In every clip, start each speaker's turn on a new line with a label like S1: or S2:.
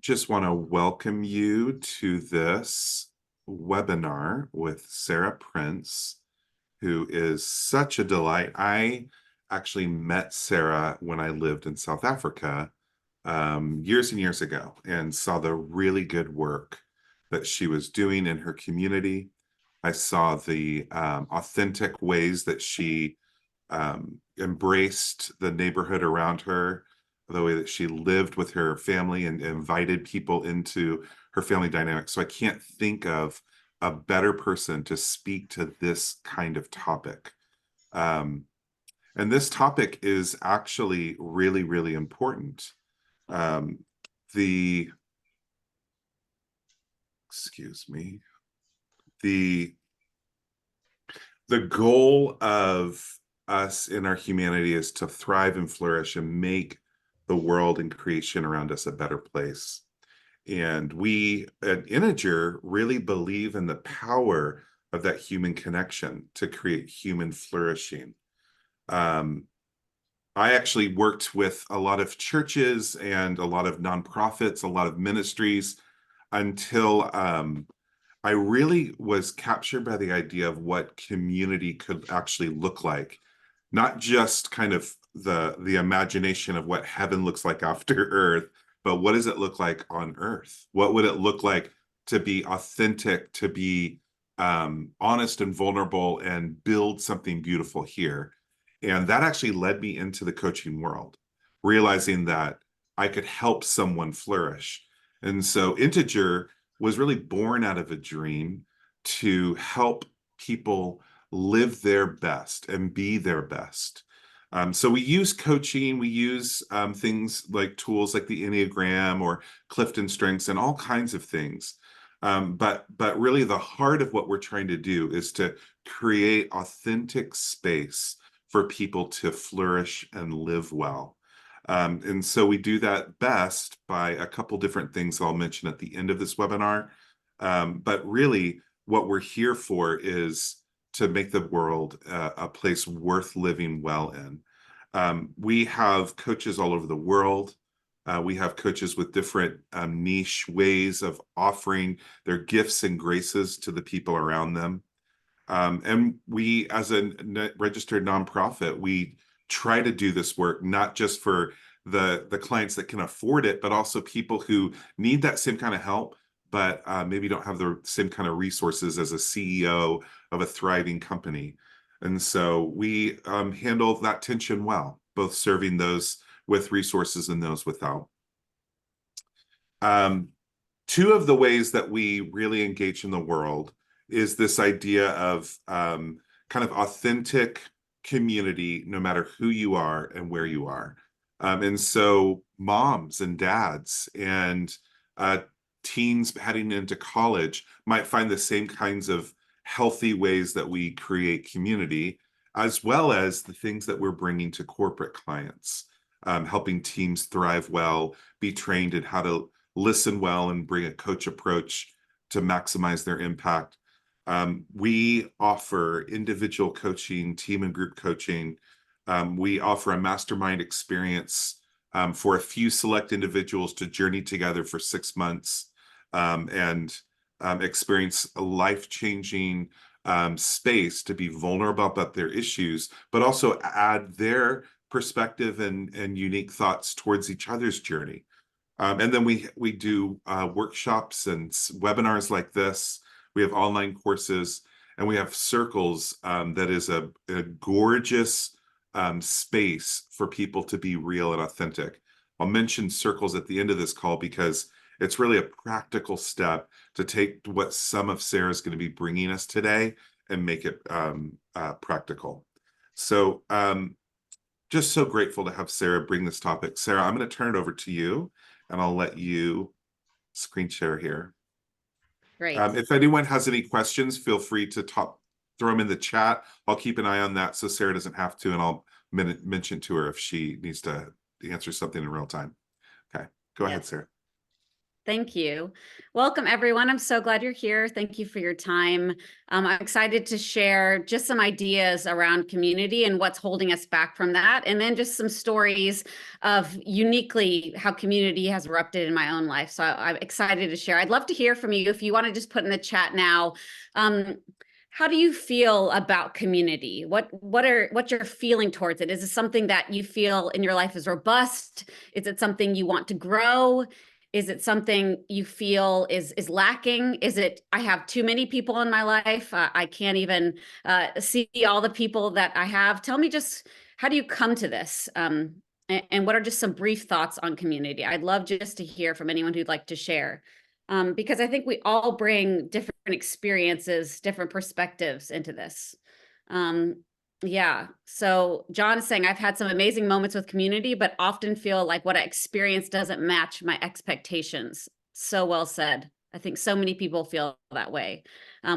S1: Just want to welcome you to this webinar with Sarah Prince, who is such a delight. I actually met Sarah when I lived in South Africa years and years ago and saw the really good work that she was doing in her community. I saw the authentic ways that she embraced the neighborhood around her, the way that she lived with her family and invited people into her family dynamic. So I can't think of a better person to speak to this kind of topic. Um, and this topic is actually really, really important. Um, the, excuse me, the the goal of us in our humanity is to thrive and flourish and make the world and creation around us a better place. And we at Integer really believe in the power of that human connection to create human flourishing. Um, I actually worked with a lot of churches and a lot of nonprofits, a lot of ministries until I really was captured by the idea of what community could actually look like, not just kind of the imagination of what heaven looks like after earth, but what does it look like on earth? What would it look like to be authentic, to be honest and vulnerable and build something beautiful here? And that actually led me into the coaching world, realizing that I could help someone flourish. And so Integer was really born out of a dream to help people live their best and be their best. So we use coaching, we use things like tools like the Enneagram or Clifton Strengths and all kinds of things. But really the heart of what we're trying to do is to create authentic space for people to flourish and live well. And so we do that best by a couple different things I'll mention at the end of this webinar. But really, what we're here for is to make the world a place worth living well in. We have coaches all over the world. We have coaches with different niche ways of offering their gifts and graces to the people around them. And we, as a registered nonprofit, we try to do this work not just for the clients that can afford it, but also people who need that same kind of help, but maybe don't have the same kind of resources as a CEO of a thriving company. And so we handle that tension well, both serving those with resources and those without. Um, Two of the ways that we really engage in the world is this idea of kind of authentic community, no matter who you are and where you are. And so, moms and dads and uh, teens heading into college might find the same kinds of healthy ways that we create community, as well as the things that we're bringing to corporate clients, helping teams thrive well, be trained in how to listen well and bring a coach approach to maximize their impact. We offer individual coaching, team and group coaching. We offer a mastermind experience for a few select individuals to journey together for 6 months and experience a life-changing space to be vulnerable about their issues, but also add their perspective and unique thoughts towards each other's journey. And then we do workshops and webinars like this. We have online courses, and we have circles that is a gorgeous space for people to be real and authentic. I'll mention circles at the end of this call because it's really a practical step to take what some of Sarah's going to be bringing us today and make it practical. So just so grateful to have Sarah bring this topic. Sarah, I'm going to turn it over to you and I'll let you screen share here.
S2: Great.
S1: If anyone has any questions, feel free to throw them in the chat. I'll keep an eye on that so Sarah doesn't have to, and I'll mention to her if she needs to answer something in real time. Okay, go ahead,
S2: Yes.
S1: Sarah.
S2: Thank you. Welcome, everyone. I'm so glad you're here. Thank you for your time. I'm excited to share just some ideas around community and what's holding us back from that, and then just some stories of uniquely how community has erupted in my own life. So I'm excited to share. I'd love to hear from you. If you want to just put in the chat now, how do you feel about community? What's your feeling towards it? Is it something that you feel in your life is robust? Is it something you want to grow? Is it something you feel is lacking? Is it, I have too many people in my life? I can't even see all the people that I have. Tell me just, how do you come to this? And what are just some brief thoughts on community? I'd love just to hear from anyone who'd like to share. Because I think we all bring different experiences, different perspectives into this. Yeah. So John is saying, I've had some amazing moments with community, but often feel like what I experience doesn't match my expectations. So well said. I think so many people feel that way.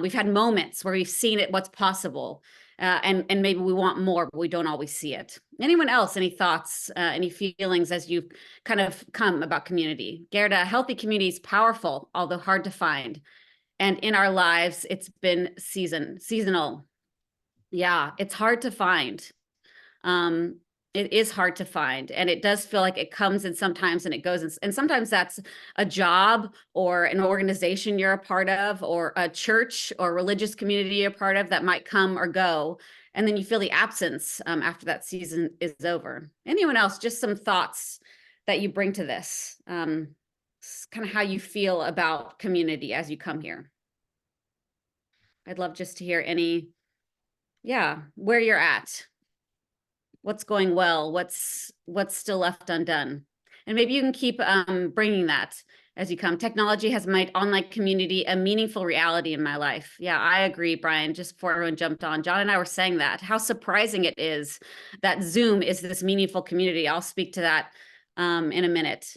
S2: We've had moments where we've seen it, what's possible, and maybe we want more, but we don't always see it. Anyone else? Any thoughts, any feelings as you've kind of come about community? Gerda, healthy community is powerful, although hard to find. And in our lives, it's been seasonal. Yeah, it's hard to find. Um, it is hard to find, and it does feel like it comes in sometimes and it goes in, and sometimes that's a job or an organization you're a part of, or a church or religious community you're a part of that might come or go, and then you feel the absence after that season is over. Anyone else? Just some thoughts that you bring to this, kind of how you feel about community as you come here. I'd love just to hear any, yeah, where you're at. What's going well, what's still left undone, and maybe you can keep bringing that as you come. Technology has made online community a meaningful reality in my life. Yeah, I agree, Brian. Just before everyone jumped on, John and I were saying that how surprising it is that Zoom is this meaningful community. I'll speak to that in a minute.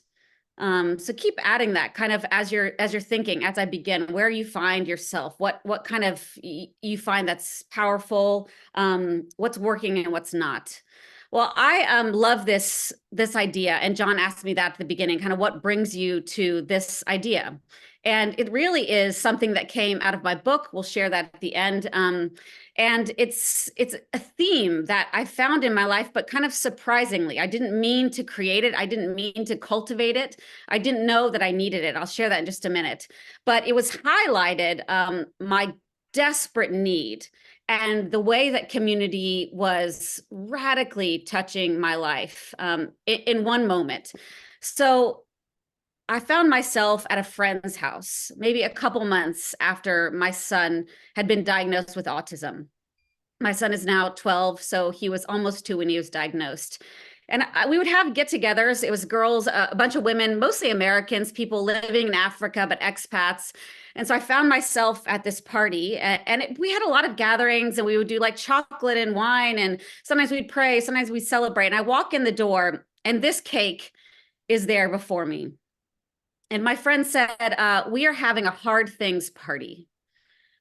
S2: So keep adding that kind of as you're thinking, as I begin, where you find yourself, what kind of you find that's powerful, what's working and what's not. Well, I love this idea, and John asked me that at the beginning, kind of what brings you to this idea. And it really is something that came out of my book. We'll share that at the end. And it's a theme that I found in my life, but kind of surprisingly, I didn't mean to create it. I didn't mean to cultivate it. I didn't know that I needed it. I'll share that in just a minute. But it was highlighted, my desperate need and the way that community was radically touching my life in one moment. So I found myself at a friend's house, maybe a couple months after my son had been diagnosed with autism. My son is now 12, so he was almost 2 when he was diagnosed. And we would have get-togethers. It was girls, a bunch of women, mostly Americans, people living in Africa, but expats. And so I found myself at this party, and we had a lot of gatherings, and we would do like chocolate and wine, and sometimes we'd pray, sometimes we'd celebrate. And I walk in the door, and this cake is there before me. And my friend said, we are having a hard things party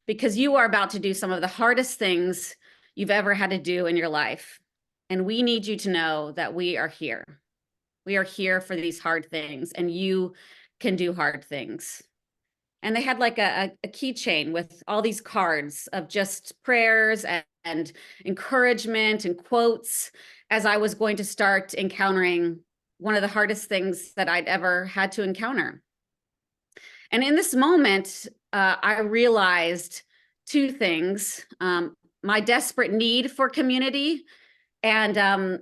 S2: because you are about to do some of the hardest things you've ever had to do in your life. And we need you to know that we are here. We are here for these hard things, and you can do hard things. And they had like a keychain with all these cards of just prayers and encouragement and quotes as I was going to start encountering one of the hardest things that I'd ever had to encounter. And in this moment, I realized two things, my desperate need for community and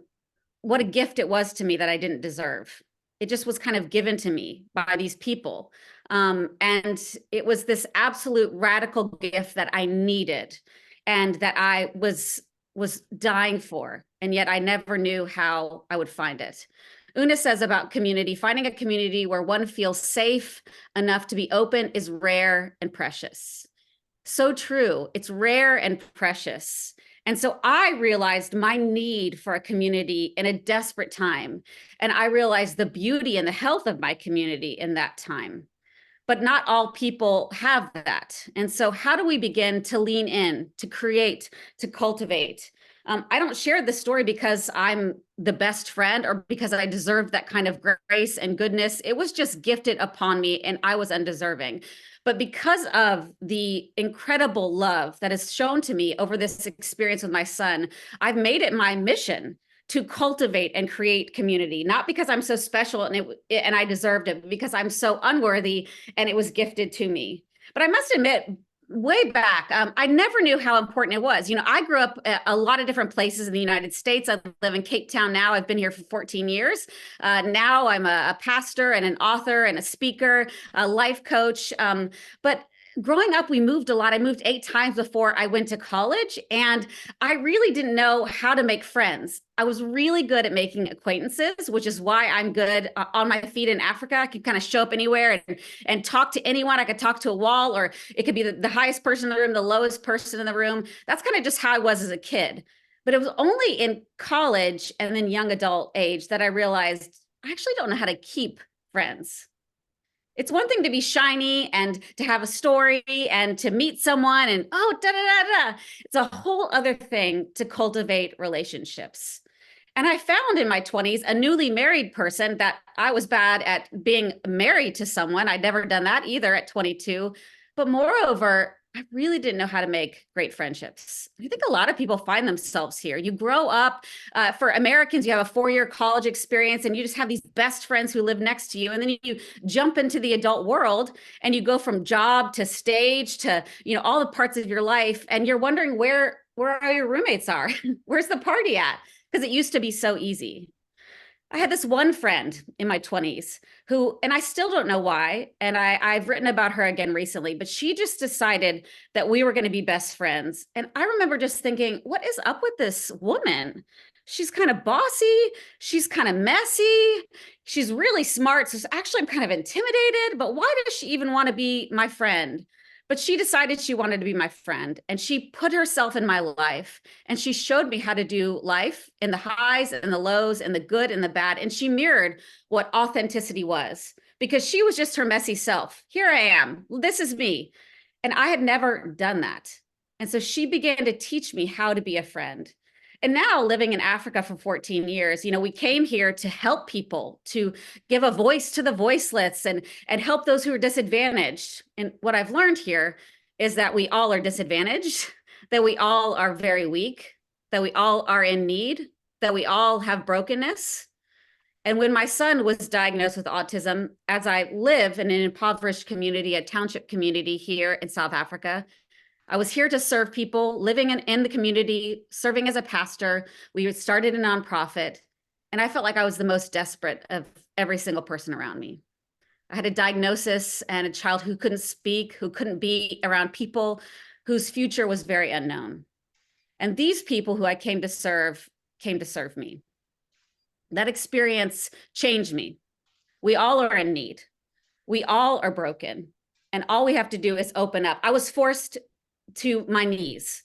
S2: what a gift it was to me that I didn't deserve. It just was kind of given to me by these people. And it was this absolute radical gift that I needed and that I was dying for. And yet I never knew how I would find it. Una says about community, finding a community where one feels safe enough to be open is rare and precious. So true. It's rare and precious. And so I realized my need for a community in a desperate time. And I realized the beauty and the health of my community in that time. But not all people have that. And so how do we begin to lean in, to create, to cultivate? I don't share the story because I'm the best friend or because I deserved that kind of grace and goodness. It was just gifted upon me and I was undeserving. But because of the incredible love that is shown to me over this experience with my son, I've made it my mission to cultivate and create community, not because I'm so special and I deserved it, but because I'm so unworthy and it was gifted to me. But I must admit, way back, I never knew how important it was. I grew up at a lot of different places in the United States. I live in Cape Town now. I've been here for 14 years. Now I'm a pastor and an author and a speaker, a life coach. But growing up, we moved a lot. I moved 8 times before I went to college, and I really didn't know how to make friends. I was really good at making acquaintances, which is why I'm good on my feet in Africa. I could kind of show up anywhere and talk to anyone. I could talk to a wall, or it could be the highest person in the room, the lowest person in the room. That's kind of just how I was as a kid. But it was only in college and then young adult age that I realized I actually don't know how to keep friends. It's one thing to be shiny and to have a story and to meet someone and, oh, da da da da. It's a whole other thing to cultivate relationships. And I found in my 20s a newly married person that I was bad at being married to someone. I'd never done that either at 22. But moreover, I really didn't know how to make great friendships. I think a lot of people find themselves here. You grow up, for Americans, you have a 4-year college experience and you just have these best friends who live next to you. And then you jump into the adult world and you go from job to stage to, all the parts of your life. And you're wondering where all your roommates are. Where's the party at? Because it used to be so easy. I had this one friend in my 20s who, and I still don't know why, and I've written about her again recently, but she just decided that we were going to be best friends. And I remember just thinking, what is up with this woman? She's kind of bossy. She's kind of messy. She's really smart. So actually, I'm kind of intimidated, but why does she even want to be my friend? But she decided she wanted to be my friend, and she put herself in my life, and she showed me how to do life in the highs and the lows and the good and the bad. And she mirrored what authenticity was, because she was just her messy self. Here I am. This is me. And I had never done that. And so she began to teach me how to be a friend. And now, living in Africa for 14 years, we came here to help people, to give a voice to the voiceless and help those who are disadvantaged. And what I've learned here is that we all are disadvantaged, that we all are very weak, that we all are in need, that we all have brokenness. And when my son was diagnosed with autism, as I live in an impoverished community, a township community here in South Africa, I was here to serve people living in the community, serving as a pastor. We started a nonprofit, and I felt like I was the most desperate of every single person around me. I had a diagnosis and a child who couldn't speak, who couldn't be around people, whose future was very unknown. And these people who I came to serve me. That experience changed me. We all are in need. We all are broken. And all we have to do is open up. I was forced to my knees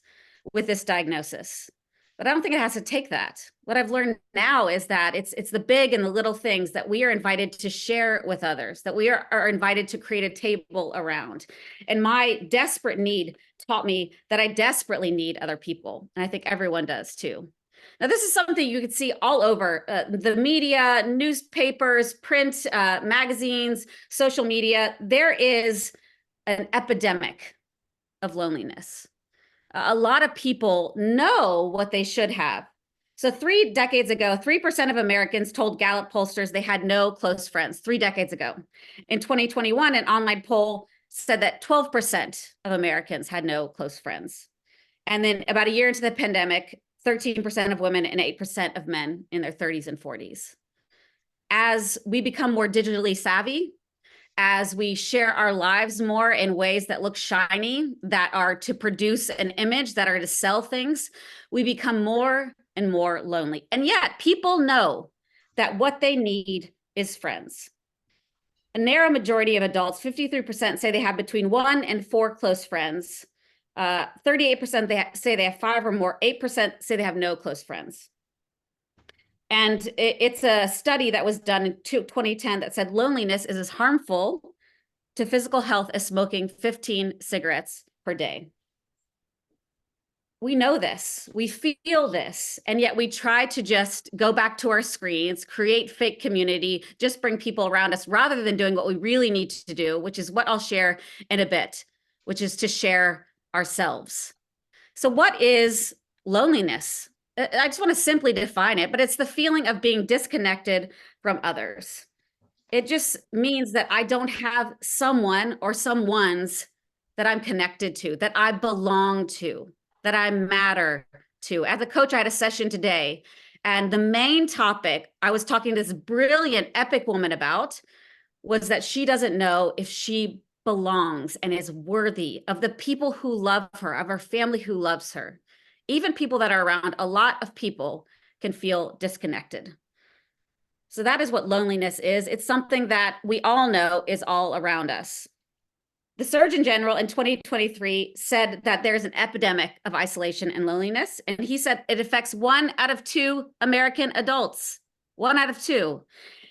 S2: with this diagnosis, but I don't think it has to take that. What I've learned now is that it's the big and the little things that we are invited to share with others, that we are invited to create a table around. And my desperate need taught me that I desperately need other people. And I think everyone does too. Now, this is something you could see all over the media, newspapers, print, magazines, social media. There is an epidemic of loneliness. A lot of people know what they should have. So 3 decades ago, 3% of Americans told Gallup pollsters they had no close friends 3 decades ago. In 2021, an online poll said that 12% of Americans had no close friends. And then about a year into the pandemic, 13% of women and 8% of men in their 30s and 40s. As we become more digitally savvy, as we share our lives more in ways that look shiny, that are to produce an image, that are to sell things, we become more and more lonely. And yet people know that what they need is friends. A narrow majority of adults, 53%, say they have between 1 and 4 close friends. 38% say they have 5 or more. 8% say they have no close friends. And it's a study that was done in 2010 that said loneliness is as harmful to physical health as smoking 15 cigarettes per day. we know this, we feel this, and yet we try to just go back to our screens, create fake community, just bring people around us rather than doing what we really need to do, which is what I'll share in a bit, which is to share ourselves. So what is loneliness? I just want to simply define it, but it's the feeling of being disconnected from others. It just means that I don't have someone or someones that I'm connected to, that I belong to, that I matter to. As a coach, I had a session today, and the main topic I was talking to this brilliant, epic woman about was that she doesn't know if she belongs and is worthy of the people who love her, of her family who loves her. Even people that are around, a lot of people can feel disconnected. So that is what loneliness is. It's something that we all know is all around us. The Surgeon General in 2023 said that there's an epidemic of isolation and loneliness. And he said it affects 1 out of 2 American adults. 1 out of 2.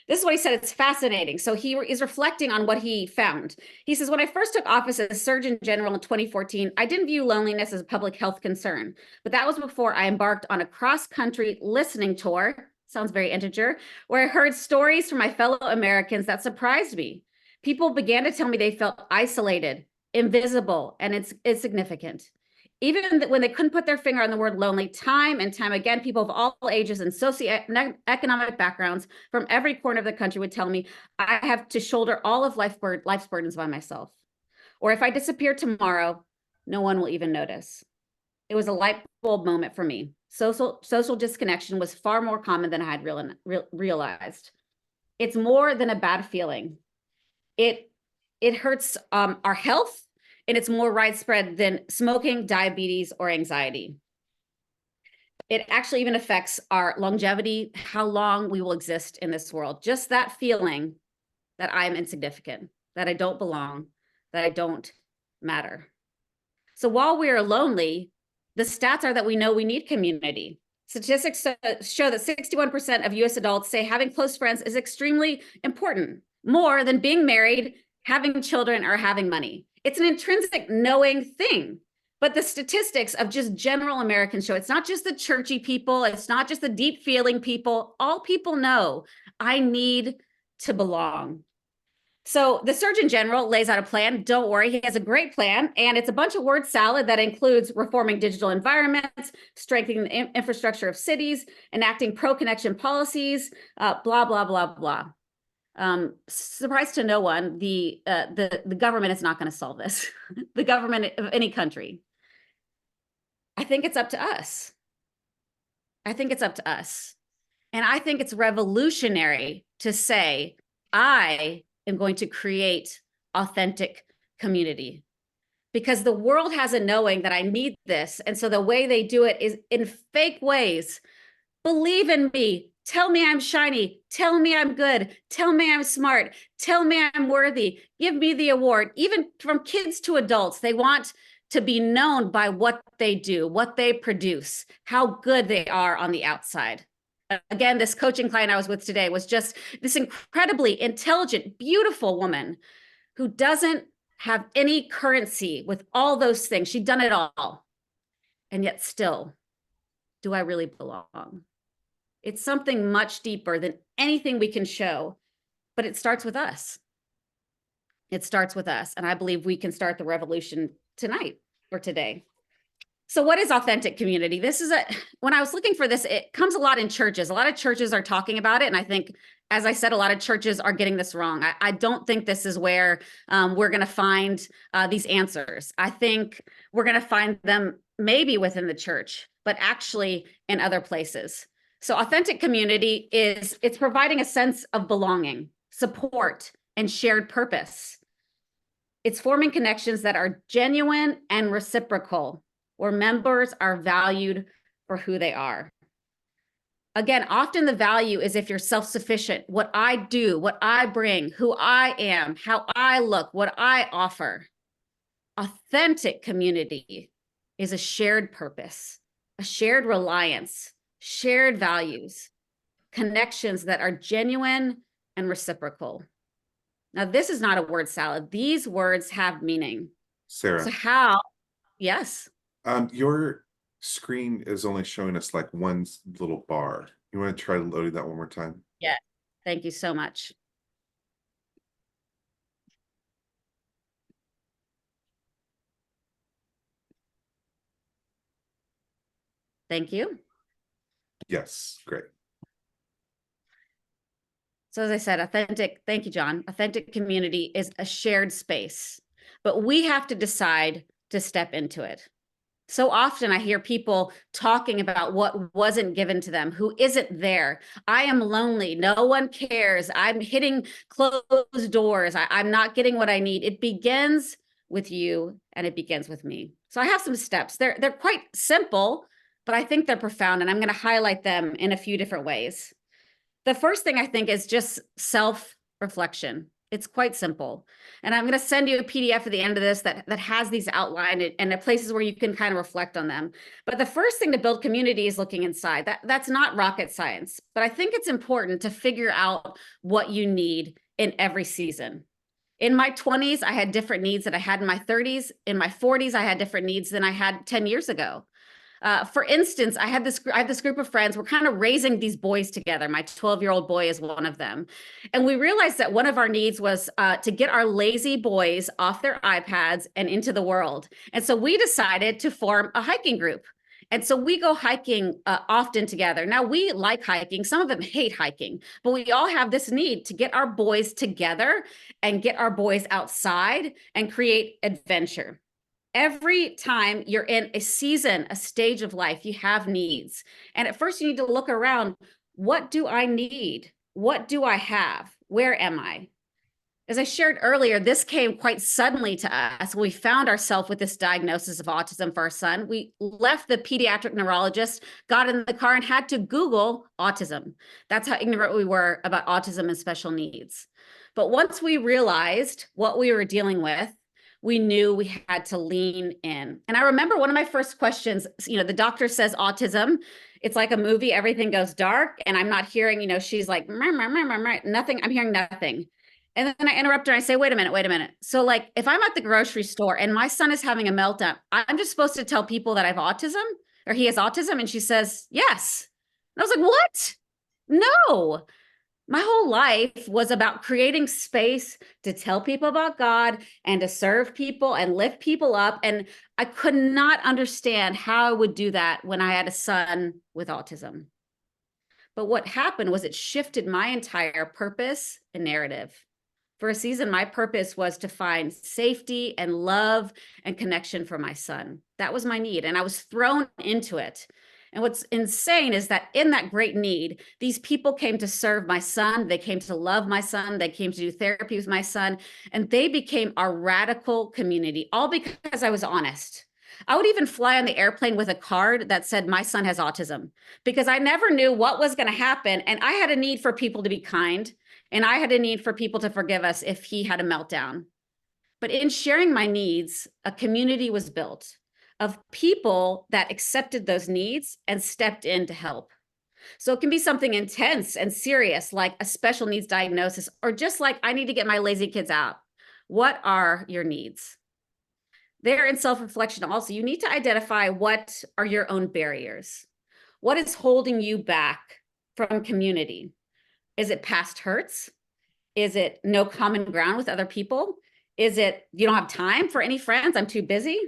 S2: This is what he said. It's fascinating. So he is reflecting on what he found. He says, when I first took office as Surgeon General in 2014, I didn't view loneliness as a public health concern. But that was before I embarked on a cross-country listening tour. Sounds very integer, where I heard stories from my fellow Americans that surprised me. People began to tell me they felt isolated, invisible, and it's insignificant. Even when they couldn't put their finger on the word lonely, time and time again, people of all ages and socioeconomic backgrounds from every corner of the country would tell me I have to shoulder all of life's burdens by myself. Or if I disappear tomorrow, no one will even notice. It was a light bulb moment for me. Social disconnection was far more common than I had realized. It's more than a bad feeling. It hurts our health, and it's more widespread than smoking, diabetes, or anxiety. It actually even affects our longevity, how long we will exist in this world. Just that feeling that I'm insignificant, that I don't belong, that I don't matter. So while we are lonely, the stats are that we know we need community. Statistics show that 61% of US adults say having close friends is extremely important, more than being married, having children, or having money. It's an intrinsic knowing thing. But the statistics of just general Americans show it's not just the churchy people, it's not just the deep feeling people. All people know, I need to belong. So the Surgeon General lays out a plan. Don't worry, he has a great plan. And it's a bunch of word salad that includes reforming digital environments, strengthening the infrastructure of cities, enacting pro-connection policies, blah, blah, blah, blah. Surprise to no one, the government is not going to solve this. The government of any country. I think it's up to us. I think it's up to us. And I think it's revolutionary to say, I am going to create authentic community, because the world has a knowing that I need this. And so the way they do it is in fake ways. Believe in me. Tell me I'm shiny. Tell me I'm good. Tell me I'm smart. Tell me I'm worthy. Give me the award. Even from kids to adults, they want to be known by what they do, what they produce, how good they are on the outside. Again, this coaching client I was with today was just this incredibly intelligent, beautiful woman who doesn't have any currency with all those things. She'd done it all. And yet still, do I really belong? It's something much deeper than anything we can show, but it starts with us. It starts with us. And I believe we can start the revolution tonight or today. So what is authentic community? When I was looking for this, it comes a lot in churches. A lot of churches are talking about it. And I think, as I said, a lot of churches are getting this wrong. I don't think this is where we're going to find these answers. I think we're going to find them maybe within the church, but actually in other places. So authentic community it's providing a sense of belonging, support, and shared purpose. It's forming connections that are genuine and reciprocal, where members are valued for who they are. Again, often the value is if you're self-sufficient, what I do, what I bring, who I am, how I look, what I offer. Authentic community is a shared purpose, a shared reliance, shared values, connections that are genuine and reciprocal. Now, this is not a word salad. These words have meaning.
S1: Sarah.
S2: So how, yes.
S1: Your screen is only showing us like one little bar. You want to try loading that one more time?
S2: Yeah. Thank you so much. Thank you.
S1: Yes, great.
S2: So as I said, thank you, John. Authentic community is a shared space, but we have to decide to step into it. So often I hear people talking about what wasn't given to them, who isn't there. I am lonely. No one cares. I'm hitting closed doors. I'm not getting what I need. It begins with you and it begins with me. So I have some steps. They're quite simple, but I think they're profound, and I'm going to highlight them in a few different ways. The first thing I think is just self-reflection. It's quite simple. And I'm going to send you a PDF at the end of this that has these outlined and the places where you can kind of reflect on them. But the first thing to build community is looking inside. That's not rocket science, but I think it's important to figure out what you need in every season. In my 20s, I had different needs that I had in my 30s. In my 40s, I had different needs than I had 10 years ago. For instance, I have this group of friends. We're kind of raising these boys together. My 12-year-old boy is one of them. And we realized that one of our needs was to get our lazy boys off their iPads and into the world. And so we decided to form a hiking group. And so we go hiking often together. Now, we like hiking. Some of them hate hiking, but we all have this need to get our boys together and get our boys outside and create adventure. Every time you're in a season, a stage of life, you have needs. And at first you need to look around. What do I need? What do I have? Where am I? As I shared earlier, this came quite suddenly to us. We found ourselves with this diagnosis of autism for our son. We left the pediatric neurologist, got in the car, and had to Google autism. That's how ignorant we were about autism and special needs. But once we realized what we were dealing with, we knew we had to lean in. And I remember one of my first questions, the doctor says autism. It's like a movie, everything goes dark. And I'm not hearing, she's like, nothing, I'm hearing nothing. And then I interrupt her and I say, wait a minute. So like, if I'm at the grocery store and my son is having a meltdown, I'm just supposed to tell people that I have autism or he has autism? And she says, yes. And I was like, what? No. My whole life was about creating space to tell people about God and to serve people and lift people up. And I could not understand how I would do that when I had a son with autism. But what happened was it shifted my entire purpose and narrative. For a season, my purpose was to find safety and love and connection for my son. That was my need, and I was thrown into it. And what's insane is that in that great need, these people came to serve my son. They came to love my son. They came to do therapy with my son. And they became our radical community, all because I was honest. I would even fly on the airplane with a card that said, my son has autism, because I never knew what was going to happen. And I had a need for people to be kind. And I had a need for people to forgive us if he had a meltdown. But in sharing my needs, a community was built of people that accepted those needs and stepped in to help. So it can be something intense and serious, like a special needs diagnosis, or just like, I need to get my lazy kids out. What are your needs? There in self-reflection also, you need to identify what are your own barriers. What is holding you back from community? Is it past hurts? Is it no common ground with other people? Is it you don't have time for any friends? I'm too busy.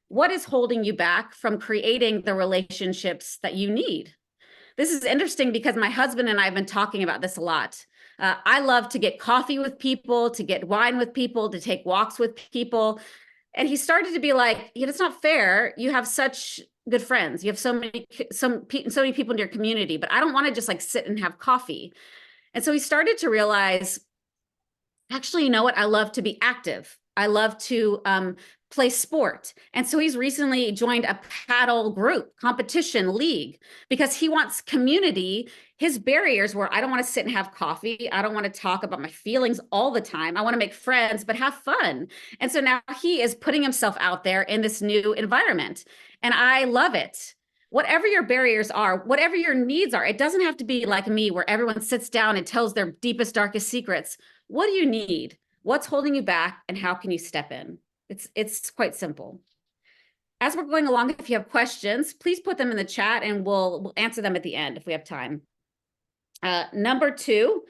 S2: What is holding you back from creating the relationships that you need? This is interesting because my husband and I have been talking about this a lot. I love to get coffee with people, to get wine with people, to take walks with people. And he started to be like, it's not fair. You have such good friends. You have so many people in your community, but I don't want to just like sit and have coffee. And so he started to realize, actually, you know what? I love to be active. I love to play sport. And so he's recently joined a paddle group, competition league, because he wants community. His barriers were, I don't want to sit and have coffee. I don't want to talk about my feelings all the time. I want to make friends, but have fun. And so now he is putting himself out there in this new environment. And I love it. Whatever your barriers are, whatever your needs are, it doesn't have to be like me, where everyone sits down and tells their deepest, darkest secrets. What do you need? What's holding you back? And how can you step in? It's quite simple. As we're going along, if you have questions, please put them in the chat and we'll answer them at the end if we have time. Number two,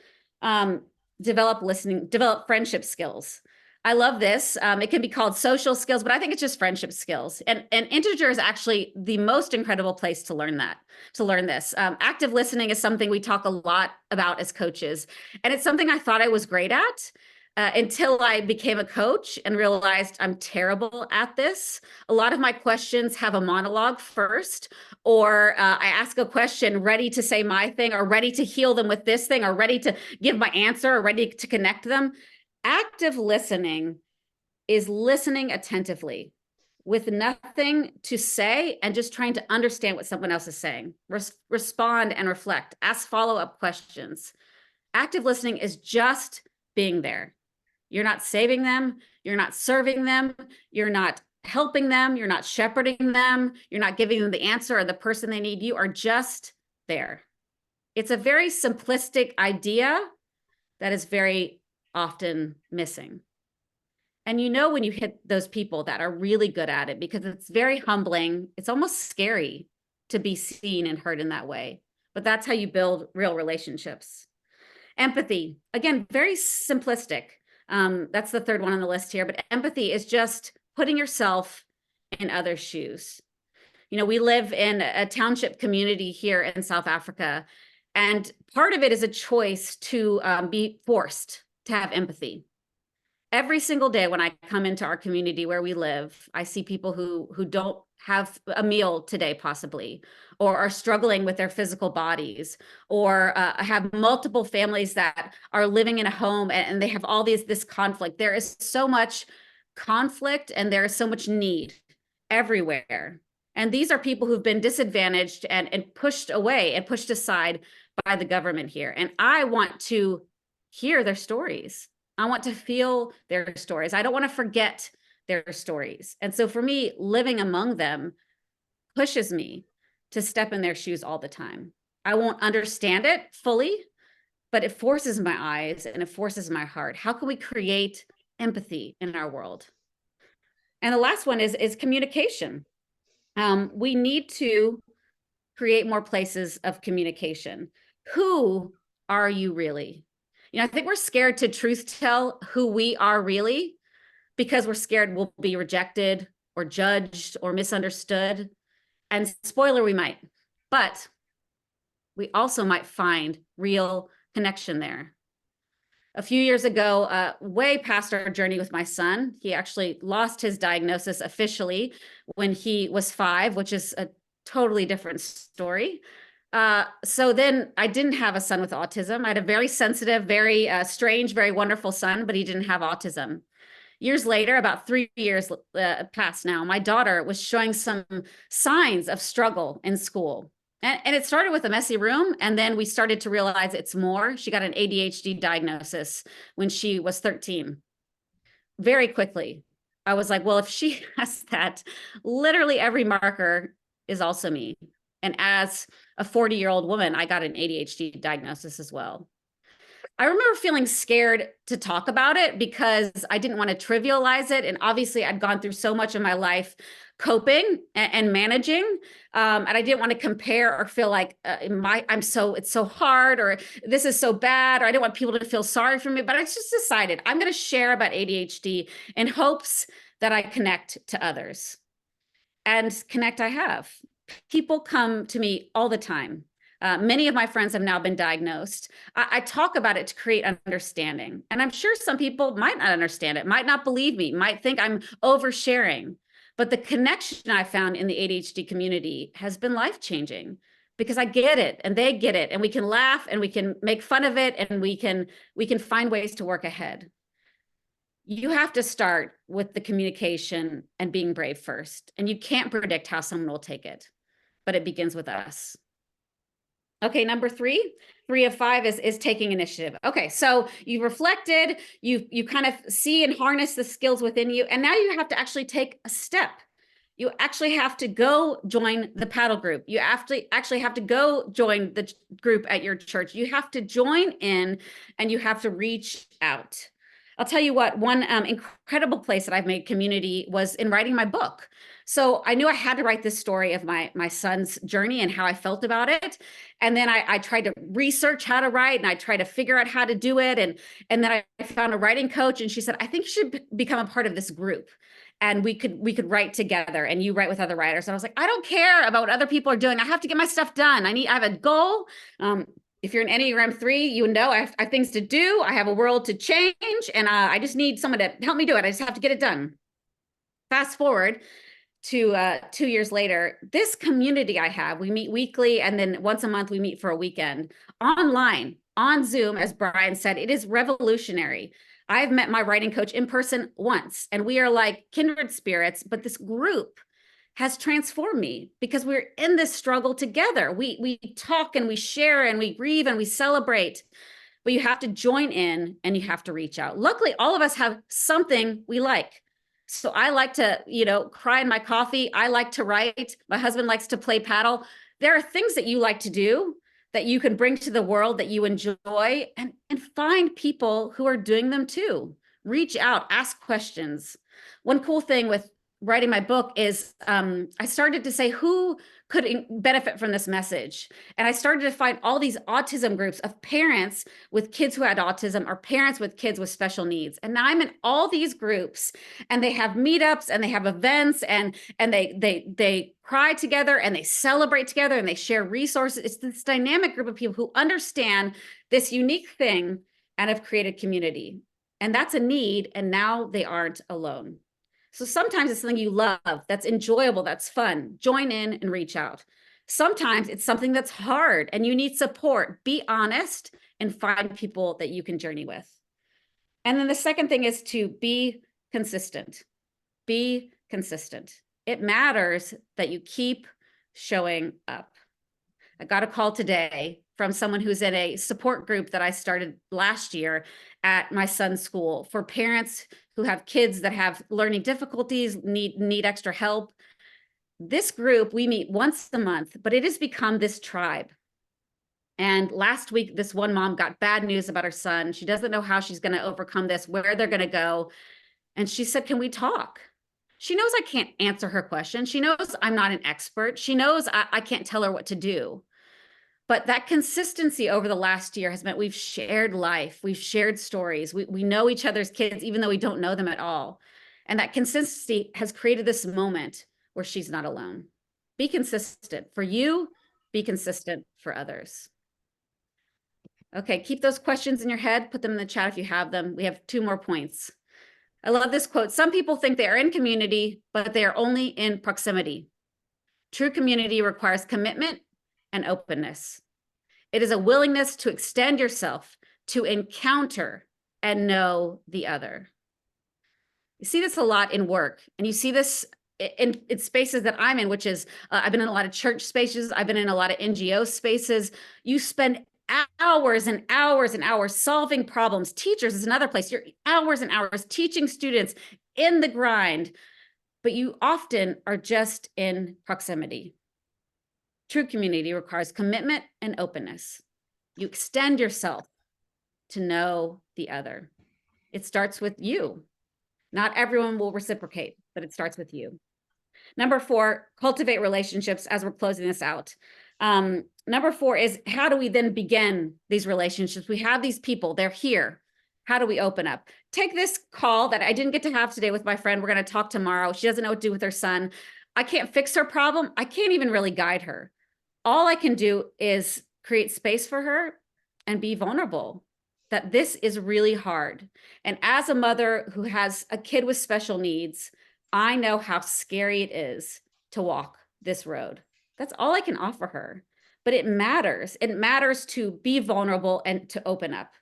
S2: develop friendship skills. I love this. It can be called social skills, but I think it's just friendship skills. And Integer is actually the most incredible place to learn this. Active listening is something we talk a lot about as coaches. And it's something I thought I was great at until I became a coach and realized I'm terrible at this. A lot of my questions have a monologue first, or I ask a question ready to say my thing, or ready to heal them with this thing, or ready to give my answer, or ready to connect them. Active listening is listening attentively with nothing to say and just trying to understand what someone else is saying. Respond and reflect. Ask follow-up questions. Active listening is just being there. You're not saving them. You're not serving them. You're not helping them. You're not shepherding them. You're not giving them the answer or the person they need. You are just there. It's a very simplistic idea that is very often missing. And you know when you hit those people that are really good at it, because it's very humbling. It's almost scary to be seen and heard in that way. But that's how you build real relationships. Empathy, again, very simplistic. That's the third one on the list here, but empathy is just putting yourself in others' shoes. You know, we live in a township community here in South Africa, and part of it is a choice to be forced to have empathy. Every single day when I come into our community where we live, I see people who don't have a meal today, possibly, or are struggling with their physical bodies, or have multiple families that are living in a home and they have all this conflict. There is so much conflict and there is so much need everywhere. And these are people who've been disadvantaged and pushed away and pushed aside by the government here. And I want to hear their stories. I want to feel their stories. I don't want to forget their stories. And so for me, living among them pushes me to step in their shoes all the time. I won't understand it fully, but it forces my eyes and it forces my heart. How can we create empathy in our world? And the last one is communication. We need to create more places of communication. Who are you really? You know, I think we're scared to truth tell who we are really because we're scared we'll be rejected or judged or misunderstood. And spoiler, we might, but we also might find real connection there. A few years ago, way past our journey with my son, he actually lost his diagnosis officially when he was 5, which is a totally different story. So then I didn't have a son with autism. I had a very sensitive, very strange, very wonderful son, but he didn't have autism. Years later, about 3 years past now, my daughter was showing some signs of struggle in school. And it started with a messy room, and then we started to realize it's more. She got an ADHD diagnosis when she was 13. Very quickly, I was like, well, if she has that, literally every marker is also me. And as a 40-year-old woman, I got an ADHD diagnosis as well. I remember feeling scared to talk about it because I didn't want to trivialize it. And obviously I'd gone through so much of my life coping and managing. And I didn't want to compare or feel like it's so hard, or this is so bad, or I didn't want people to feel sorry for me. But I just decided I'm going to share about ADHD in hopes that I connect to others. And connect I have. People come to me all the time. Many of my friends have now been diagnosed. I talk about it to create understanding. And I'm sure some people might not understand it, might not believe me, might think I'm oversharing. But the connection I found in the ADHD community has been life-changing because I get it and they get it, and we can laugh and we can make fun of it, and we can find ways to work ahead. You have to start with the communication and being brave first. And you can't predict how someone will take it, but it begins with us. Okay, number 3 of 5 is taking initiative. Okay, so you reflected, you kind of see and harness the skills within you, and now you have to actually take a step. You actually have to go join the paddle group. You actually have to go join the group at your church. You have to join in and you have to reach out. I'll tell you what, one incredible place that I've made community was in writing my book. So I knew I had to write this story of my son's journey and how I felt about it. And then I tried to research how to write, and I tried to figure out how to do it. And then I found a writing coach, and she said, I think you should become a part of this group. And we could write together, and you write with other writers. And I was like, I don't care about what other people are doing. I have to get my stuff done. I have a goal. If you're an Enneagram 3, you know I have things to do. I have a world to change, and I just need someone to help me do it. I just have to get it done. Fast forward to 2 years later, this community I have, we meet weekly, and then once a month we meet for a weekend online, on Zoom, as Brian said. It is revolutionary. I've met my writing coach in person once, and we are like kindred spirits, but this group has transformed me because we're in this struggle together. We talk and we share and we grieve and we celebrate, but you have to join in and you have to reach out. Luckily, all of us have something we like. So I like to, cry in my coffee. I like to write. My husband likes to play paddle. There are things that you like to do that you can bring to the world that you enjoy, and find people who are doing them too. Reach out, ask questions. One cool thing with writing my book is I started to say, who could benefit from this message? And I started to find all these autism groups of parents with kids who had autism, or parents with kids with special needs. And now I'm in all these groups, and they have meetups and they have events, and they cry together and they celebrate together and they share resources. It's this dynamic group of people who understand this unique thing and have created community. And that's a need, and now they aren't alone. So sometimes it's something you love, that's enjoyable, that's fun. Join in and reach out. Sometimes it's something that's hard and you need support. Be honest and find people that you can journey with. And then the second thing is to be consistent. Be consistent. It matters that you keep showing up. I got a call today from someone who's in a support group that I started last year at my son's school for parents who have kids that have learning difficulties, need extra help. This group, we meet once a month, but it has become this tribe. And last week, this one mom got bad news about her son. She doesn't know how she's going to overcome this, where they're going to go. And she said, can we talk? She knows I can't answer her question. She knows I'm not an expert. She knows I can't tell her what to do. But that consistency over the last year has meant we've shared life, we've shared stories, we know each other's kids, even though we don't know them at all. And that consistency has created this moment where she's not alone. Be consistent for you, be consistent for others. Okay, keep those questions in your head, put them in the chat if you have them. We have 2 more points. I love this quote. Some people think they are in community, but they are only in proximity. True community requires commitment and openness. It is a willingness to extend yourself, to encounter and know the other. You see this a lot in work, and you see this in spaces that I'm in, which is, I've been in a lot of church spaces. I've been in a lot of NGO spaces. You spend hours and hours and hours solving problems. Teachers is another place. You're hours and hours teaching students in the grind, but you often are just in proximity. True community requires commitment and openness. You extend yourself to know the other. It starts with you. Not everyone will reciprocate, but it starts with you. Number 4, cultivate relationships as we're closing this out. Number 4 is, how do we then begin these relationships? We have these people, they're here. How do we open up? Take this call that I didn't get to have today with my friend. We're going to talk tomorrow. She doesn't know what to do with her son. I can't fix her problem. I can't even really guide her. All I can do is create space for her and be vulnerable, that this is really hard. And as a mother who has a kid with special needs, I know how scary it is to walk this road. That's all I can offer her. But it matters. It matters to be vulnerable and to open up.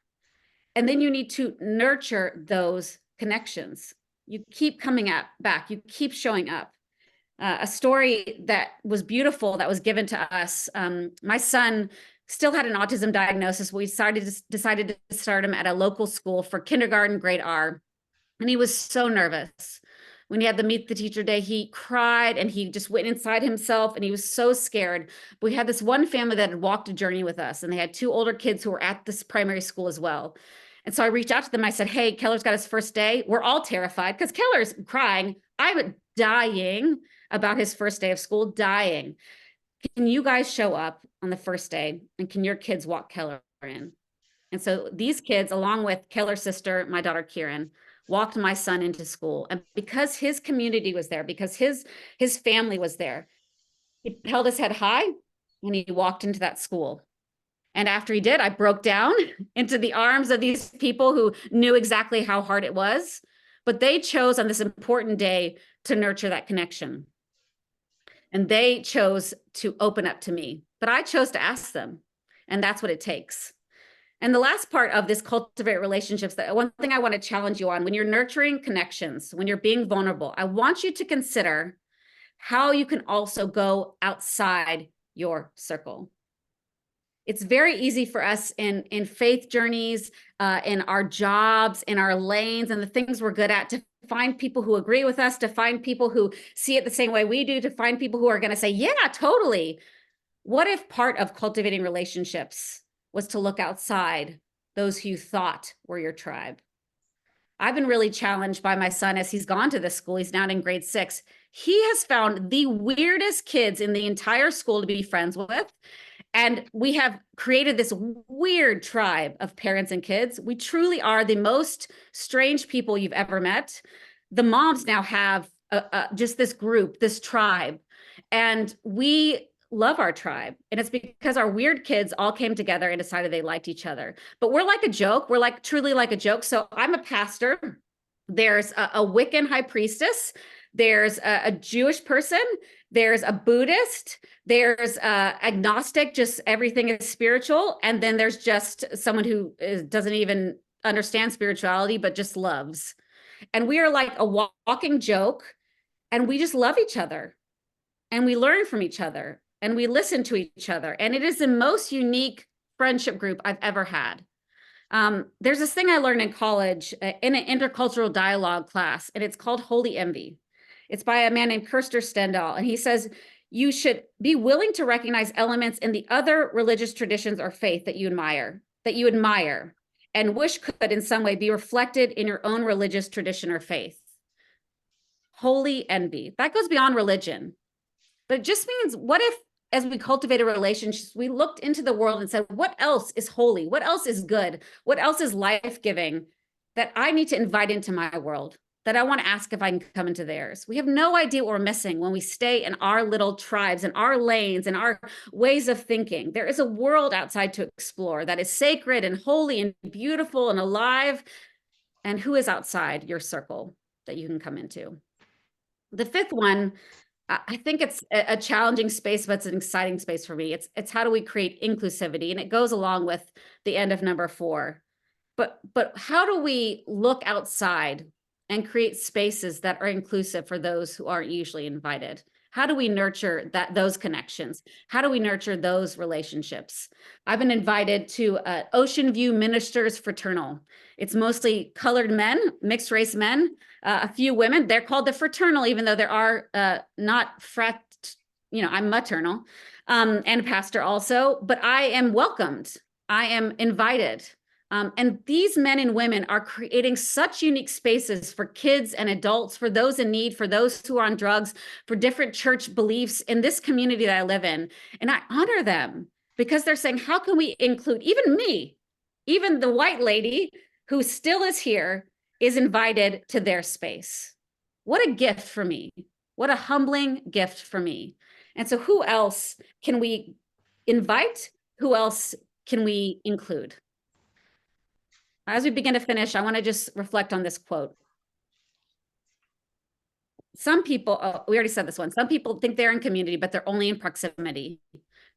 S2: And then you need to nurture those connections. You keep coming back. You keep showing up. A story that was beautiful that was given to us. My son still had an autism diagnosis. We decided to start him at a local school for kindergarten, grade R. And he was so nervous. When he had the meet the teacher day, he cried and he just went inside himself and he was so scared. But we had this one family that had walked a journey with us, and they had 2 older kids who were at this primary school as well. And so I reached out to them. I said, hey, Keller's got his first day. We're all terrified because Keller's crying. I'm dying about his first day of school, dying. Can you guys show up on the first day, and can your kids walk Keller in? And so these kids, along with Keller's sister, my daughter Kieran, walked my son into school. And because his community was there, because his family was there, he held his head high and he walked into that school. And after he did, I broke down into the arms of these people who knew exactly how hard it was, but they chose on this important day to nurture that connection. And they chose to open up to me, but I chose to ask them. And that's what it takes. And the last part of this cultivate relationships, that one thing I want to challenge you on, when you're nurturing connections, when you're being vulnerable, I want you to consider how you can also go outside your circle. It's very easy for us in faith journeys, in our jobs, in our lanes, and the things we're good at, to find people who agree with us, to find people who see it the same way we do, to find people who are going to say, yeah, totally. What if part of cultivating relationships was to look outside those who you thought were your tribe? I've been really challenged by my son as he's gone to this school. He's now in grade 6. He has found the weirdest kids in the entire school to be friends with. And we have created this weird tribe of parents and kids. We truly are the most strange people you've ever met. The moms now have just this group, this tribe, and we love our tribe. And it's because our weird kids all came together and decided they liked each other. But we're like a joke. We're like truly like a joke. So I'm a pastor. There's a Wiccan high priestess. There's a Jewish person. There's a Buddhist. There's agnostic, just everything is spiritual. And then there's just someone who doesn't even understand spirituality, but just loves. And we are like a walking joke, and we just love each other, and we learn from each other, and we listen to each other. And it is the most unique friendship group I've ever had. There's this thing I learned in college in an intercultural dialogue class, and it's called Holy Envy. It's by a man named Kirster Stendahl, and he says, you should be willing to recognize elements in the other religious traditions or faith that you admire, and wish could in some way be reflected in your own religious tradition or faith. Holy envy. That goes beyond religion. But it just means, what if, as we cultivated relationships, we looked into the world and said, what else is holy? What else is good? What else is life-giving that I need to invite into my world, that I want to ask if I can come into theirs? We have no idea what we're missing when we stay in our little tribes, in our lanes, in our ways of thinking. There is a world outside to explore that is sacred and holy and beautiful and alive. And who is outside your circle that you can come into? The fifth one, I think it's a challenging space, but it's an exciting space for me. It's how do we create inclusivity? And it goes along with the end of number 4. But how do we look outside and create spaces that are inclusive for those who aren't usually invited? How do we nurture those connections? How do we nurture those relationships? I've been invited to Ocean View Ministers Fraternal. It's mostly colored men, mixed race men, a few women. They're called the fraternal, even though there are not frat, I'm maternal, and a pastor also, but I am welcomed. I am invited. And these men and women are creating such unique spaces for kids and adults, for those in need, for those who are on drugs, for different church beliefs in this community that I live in. And I honor them because they're saying, how can we include even me, even the white lady who still is here, is invited to their space? What a gift for me. What a humbling gift for me. And so who else can we invite? Who else can we include? As we begin to finish, I want to just reflect on this quote. Some people, we already said this one, some people think they're in community, but they're only in proximity.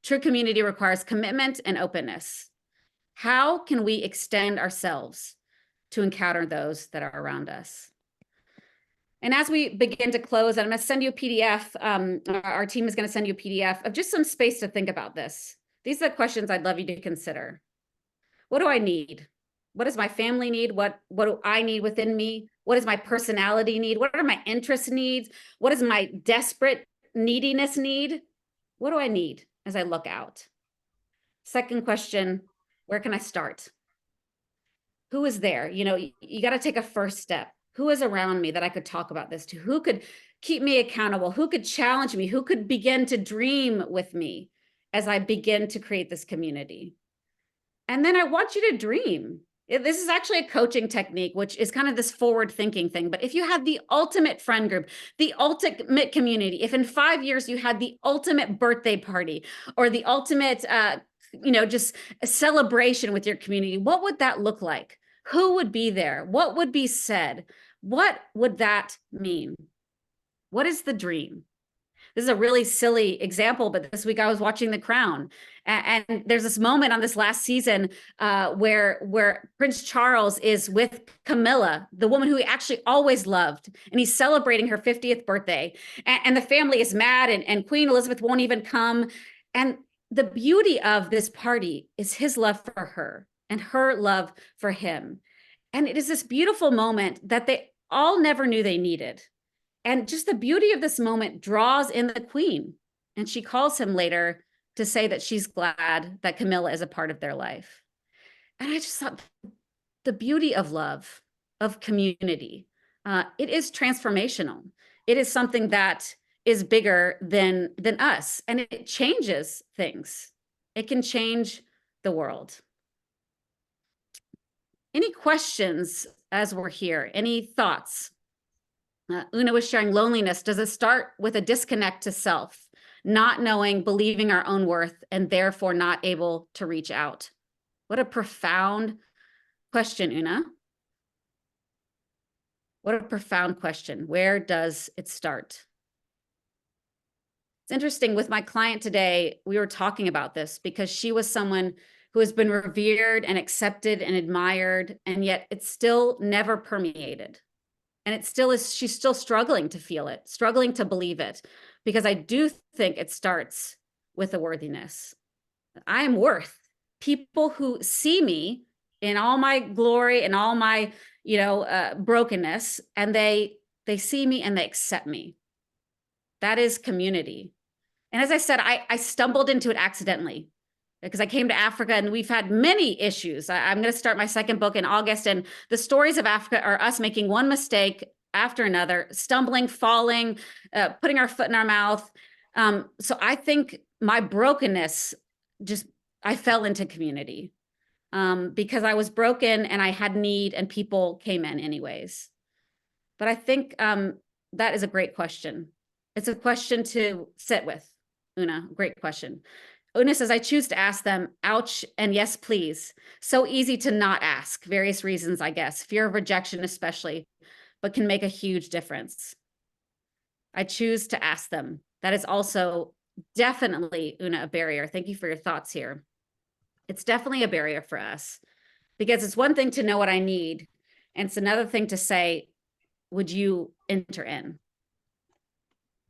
S2: True community requires commitment and openness. How can we extend ourselves to encounter those that are around us? And as we begin to close, I'm going to send you a PDF. Our team is going to send you a PDF of just some space to think about this. These are the questions I'd love you to consider. What do I need? What does my family need? What do I need within me? What does my personality need? What are my interest needs? What does my desperate neediness need? What do I need as I look out? Second question, where can I start? Who is there? You know, you got to take a first step. Who is around me that I could talk about this to? Who could keep me accountable? Who could challenge me? Who could begin to dream with me as I begin to create this community? And then I want you to dream. This is actually a coaching technique, which is kind of this forward thinking thing. But if you had the ultimate friend group, the ultimate community, if in 5 years you had the ultimate birthday party or the ultimate, just a celebration with your community, what would that look like? Who would be there? What would be said? What would that mean? What is the dream? This is a really silly example, but this week I was watching The Crown, and there's this moment on this last season where Prince Charles is with Camilla, the woman who he actually always loved, and he's celebrating her 50th birthday, and the family is mad, and Queen Elizabeth won't even come. And the beauty of this party is his love for her and her love for him. And it is this beautiful moment that they all never knew they needed. And just the beauty of this moment draws in the queen. And she calls him later to say that she's glad that Camilla is a part of their life. And I just thought the beauty of love, of community, it is transformational. It is something that is bigger than us, and it changes things. It can change the world. Any questions as we're here? Any thoughts? Una was sharing loneliness. Does it start with a disconnect to self, not knowing, believing our own worth, and therefore not able to reach out? What a profound question, Una. What a profound question. Where does it start? It's interesting with my client today, we were talking about this because she was someone who has been revered and accepted and admired, and yet it's still never permeated. And it still is, she's still struggling to feel it, struggling to believe it, because I do think it starts with a worthiness. I am worth. People who see me in all my glory and all my, brokenness, and they see me and they accept me. That is community. And as I said, I stumbled into it accidentally because I came to Africa and we've had many issues. I'm going to start my second book in August, and the stories of Africa are us making one mistake after another, stumbling, falling, putting our foot in our mouth. So I think my brokenness, I fell into community because I was broken and I had need and people came in anyways. But I think that is a great question. It's a question to sit with, Una. Great question. Una says, I choose to ask them, ouch, and yes, please. So easy to not ask, various reasons, I guess. Fear of rejection especially, but can make a huge difference. I choose to ask them. That is also definitely, Una, a barrier. Thank you for your thoughts here. It's definitely a barrier for us because it's one thing to know what I need, and it's another thing to say, would you enter in?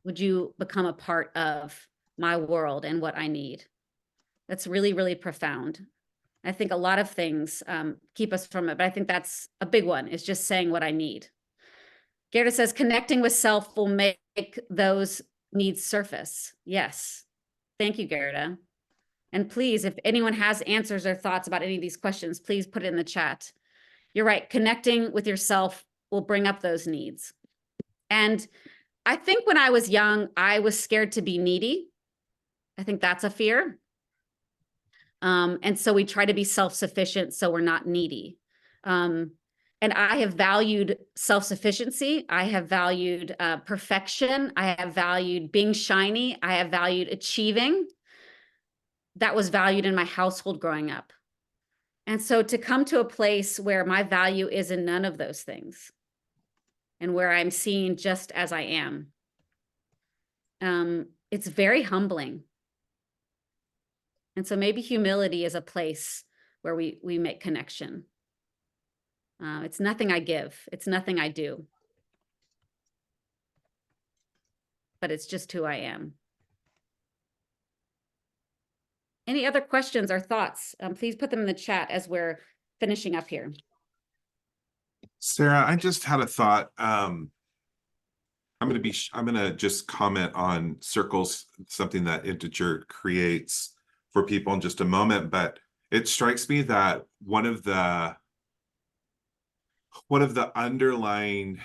S2: Would you become a part of my world and what I need? That's really, really profound. I think a lot of things keep us from it, but I think that's a big one, is just saying what I need. Gerda says, connecting with self will make those needs surface. Yes. Thank you, Gerda. And please, if anyone has answers or thoughts about any of these questions, please put it in the chat. You're right. Connecting with yourself will bring up those needs. And I think when I was young, I was scared to be needy. I think that's a fear. And so we try to be self-sufficient so we're not needy. And I have valued self-sufficiency. I have valued perfection. I have valued being shiny. I have valued achieving. That was valued in my household growing up. And so to come to a place where my value is in none of those things and where I'm seen just as I am, it's very humbling. And so maybe humility is a place where we make connection. It's nothing I give. It's nothing I do. But it's just who I am. Any other questions or thoughts? Please put them in the chat as we're finishing up here.
S1: Sarah, I just had a thought. I'm going to just comment on circles, something that Integer creates for people in just a moment, but it strikes me that one of the one of the underlying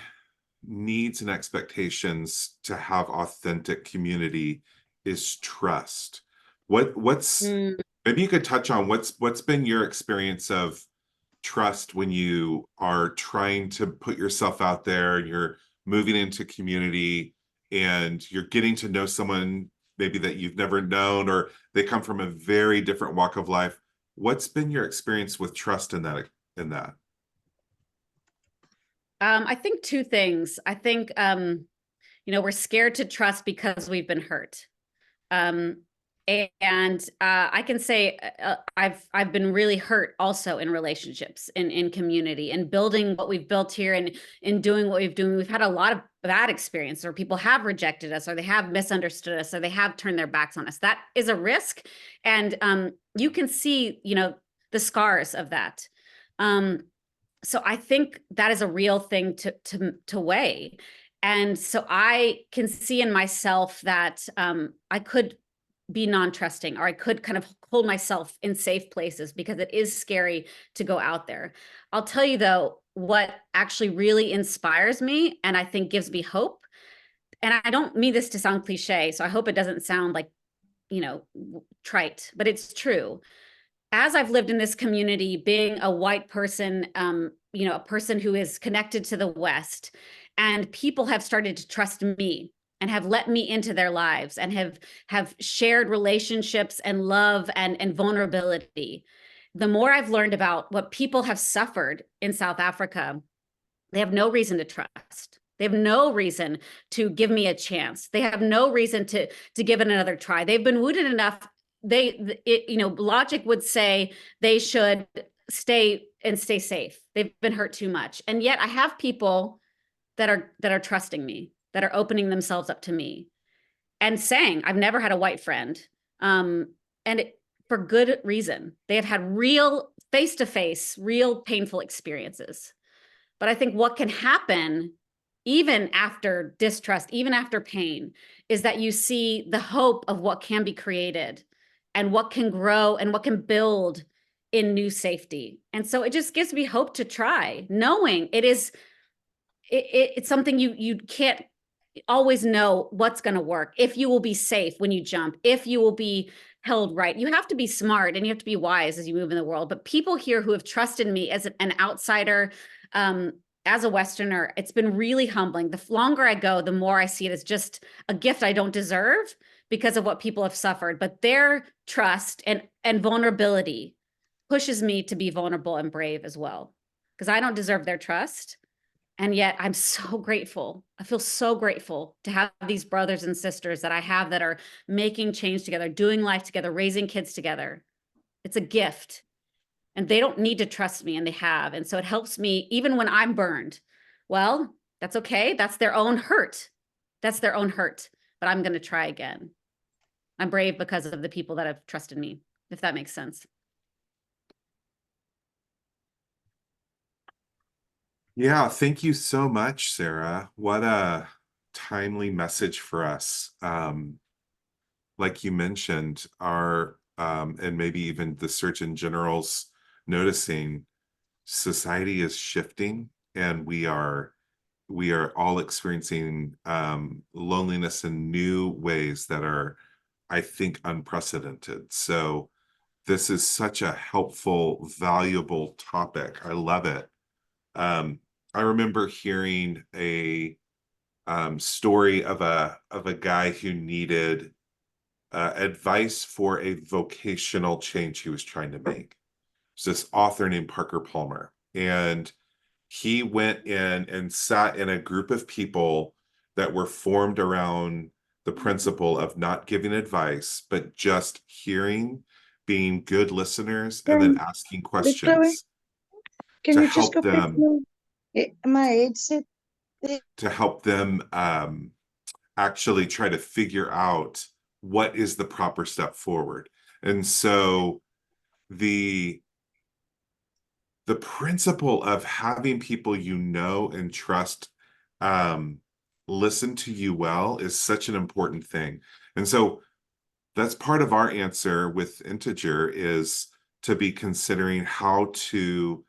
S1: needs and expectations to have authentic community is trust. What's
S2: Mm.
S1: maybe you could touch on what's been your experience of trust when you are trying to put yourself out there and you're moving into community and you're getting to know someone maybe that you've never known, or they come from a very different walk of life. What's been your experience with trust in that?
S2: I think two things. I think, we're scared to trust because we've been hurt. Um, and I can say I've been really hurt also in relationships, in community, and building what we've built here, and in doing what we've done. We've had a lot of bad experience, or people have rejected us, or they have misunderstood us, or they have turned their backs on us. That is a risk, and you can see, the scars of that. So I think that is a real thing to weigh. And so I can see in myself that I could be non-trusting, or I could kind of hold myself in safe places because it is scary to go out there. I'll tell you though, what actually really inspires me and I think gives me hope, and I don't mean this to sound cliche, so I hope it doesn't sound like, trite, but it's true. As I've lived in this community, being a white person, a person who is connected to the West, and people have started to trust me and have let me into their lives and have shared relationships and love and vulnerability. The more I've learned about what people have suffered in South Africa, they have no reason to trust. They have no reason to give me a chance. They have no reason to give it another try. They've been wounded enough. Logic would say they should stay safe. They've been hurt too much. And yet I have people that are trusting me, that are opening themselves up to me and saying, I've never had a white friend. For good reason. They have had real face-to-face, real painful experiences. But I think what can happen even after distrust, even after pain, is that you see the hope of what can be created and what can grow and what can build in new safety. And so it just gives me hope to try, knowing it's something you can't always know what's going to work, if you will be safe when you jump, if you will be held right. You have to be smart and you have to be wise as you move in the world. But people here who have trusted me as an outsider, as a Westerner, it's been really humbling. The longer I go, the more I see it as just a gift I don't deserve because of what people have suffered. But their trust and vulnerability pushes me to be vulnerable and brave as well, because I don't deserve their trust. And yet I'm so grateful. I feel so grateful to have these brothers and sisters that I have that are making change together, doing life together, raising kids together. It's a gift. And they don't need to trust me, and they have. And so it helps me even when I'm burned. Well, that's okay. That's their own hurt. That's their own hurt. But I'm going to try again. I'm brave because of the people that have trusted me, if that makes sense.
S1: Yeah, thank you so much, Sarah. What a timely message for us. Like you mentioned, our and maybe even the Surgeon General's noticing society is shifting, and we are all experiencing loneliness in new ways that are, I think, unprecedented. So this is such a helpful, valuable topic. I love it. I remember hearing a story of a guy who needed advice for a vocational change he was trying to make. It's this author named Parker Palmer, and he went in and sat in a group of people that were formed around the principle of not giving advice, but just hearing, being good listeners, and then asking
S3: Victoria,
S1: questions
S3: can
S1: to
S3: you just
S1: help
S3: go fix
S1: them
S3: my headset?
S1: to help them actually try to figure out what is the proper step forward. And so the principle of having people you know and trust listen to you well is such an important thing. And so that's part of our answer with Integer, is to be considering how to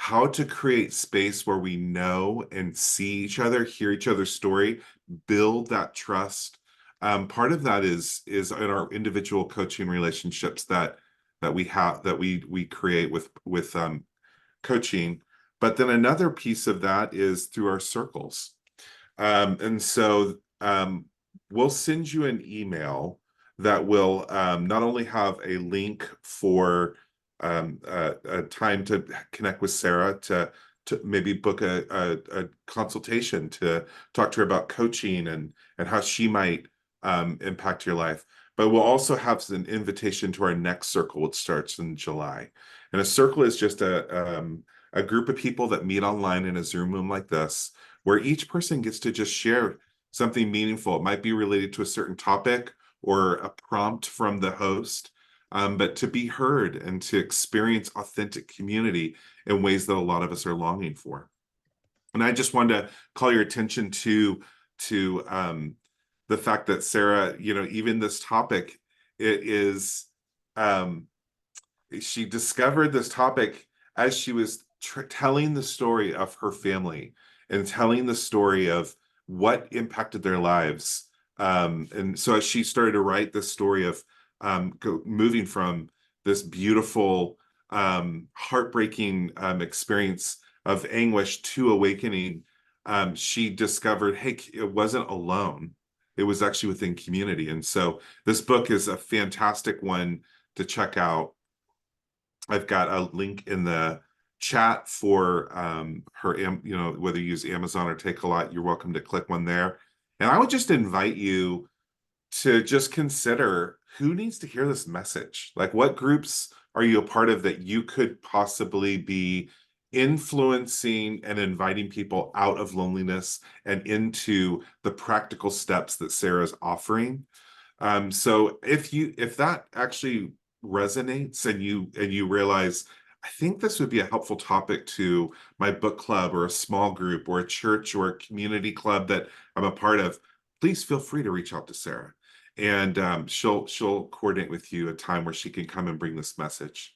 S1: how to create space where we know and see each other, hear each other's story, build that trust. Part of that is in our individual coaching relationships that we have, that we create with coaching. But then another piece of that is through our circles. And so we'll send you an email that will not only have a link for a time to connect with Sarah, to maybe book a consultation to talk to her about coaching and how she might impact your life. But we'll also have an invitation to our next circle, which starts in July. And a circle is just a group of people that meet online in a Zoom room like this, where each person gets to just share something meaningful. It might be related to a certain topic or a prompt from the host, but to be heard and to experience authentic community in ways that a lot of us are longing for. And I just wanted to call your attention to the fact that Sarah, even this topic, it is, she discovered this topic as she was telling the story of her family and telling the story of what impacted their lives. And so as she started to write this story of moving from this beautiful, heartbreaking experience of anguish to awakening, she discovered, hey, it wasn't alone. It was actually within community. And so this book is a fantastic one to check out. I've got a link in the chat for her, whether you use Amazon or Takealot, you're welcome to click one there. And I would just invite you to just consider who needs to hear this message. Like, what groups are you a part of that you could possibly be influencing and inviting people out of loneliness and into the practical steps that Sarah's offering? So if that actually resonates and you realize, I think this would be a helpful topic to my book club or a small group or a church or a community club that I'm a part of, please feel free to reach out to Sarah, and she'll coordinate with you a time where she can come and bring this message.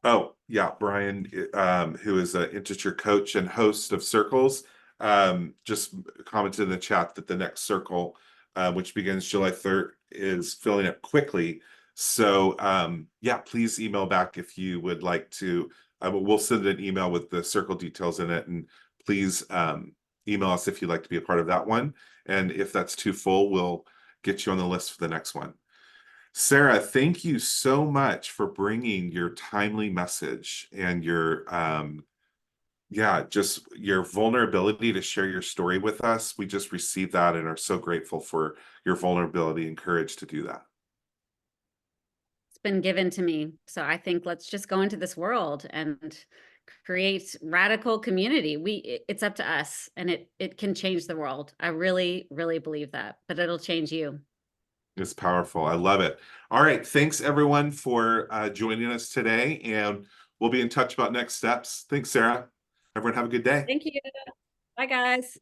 S1: Oh yeah, Brian, who is an Integer coach and host of Circles, just commented in the chat that the next circle, which begins July 3rd, is filling up quickly. So yeah, please email back if you would like to. We'll send an email with the circle details in it, and please email us if you'd like to be a part of that one. And if that's too full, we'll get you on the list for the next one. Sarah, thank you so much for bringing your timely message and your just your vulnerability to share your story with us. We just received that and are so grateful for your vulnerability and courage to do that.
S2: It's been given to me. So I think let's just go into this world and create radical community. It's up to us, and it can change the world. I really, really believe that, but it'll change you.
S1: It's powerful. I love it. All right. Thanks everyone for joining us today, and we'll be in touch about next steps. Thanks, Sarah. Everyone have a good day.
S2: Thank you. Bye, guys.